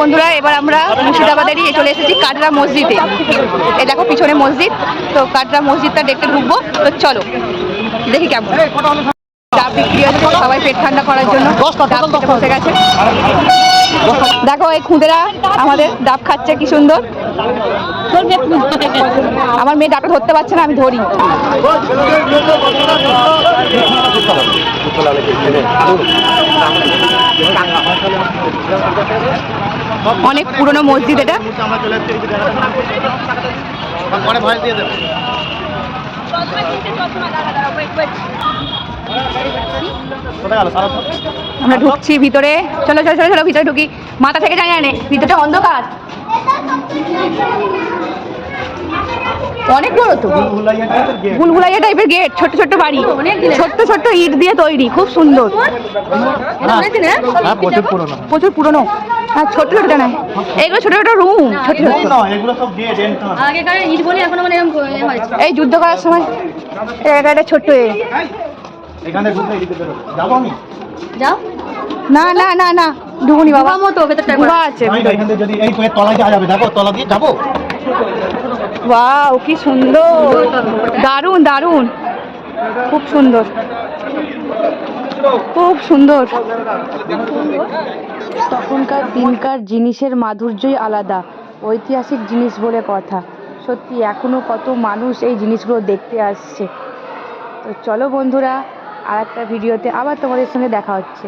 বন্ধুরা, এবার আমরা মুর্শিদাবাদেরই চলে এসেছি কাটরা মসজিদে। এই দেখো পিছনে মসজিদ, তো কাটরা মসজিদটা দেখতে ঢুকবো। তো চলো দেখি কেমন। ডাব বিক্রি হচ্ছে, সবাই পেট ঠান্ডা করার জন্য ডাব খেতে বসে গেছে। দেখো এই খুদেরা আমাদের ডাব খাচ্ছে, কি সুন্দর। আমার মেয়ে ডাবটা ধরতে পারছে না, আমি ধরি। অনেক পুরনো মসজিদ এটা। আমরা ঢুকছি ভিতরে। চলো চলো চলো চলো ভিতরে ঢুকি। মাথা থেকে জানি না, ভিতরটা অন্ধকার। অনেক বড় তো, ভুলভুলাইয়া টাইপের গেট, ছোট ছোট বাড়ি, ছোট্ট ছোট্ট ইট দিয়ে তৈরি, খুব সুন্দর। প্রচুর পুরনো। আর ছোট ছোট জানাই, এগুলো ছোট ছোট রুম, ছোট ছোট। এই যুদ্ধ করার সময় একটা ছোট্ট যাও। না না না না, ঢুকুনি বাবা, গুহা আছে। ওয়াও কি সুন্দর, দারুণ দারুণ, খুব সুন্দর, খুব সুন্দর। তখনকার দিনকার জিনিসের মাধুর্যই আলাদা, ঐতিহাসিক জিনিস বলে কথা। সত্যি এখনো কত মানুষ এই জিনিসগুলো দেখতে আসছে। তো চলো বন্ধুরা, আর একটা ভিডিওতে আবার তোমাদের সঙ্গে দেখা হচ্ছে।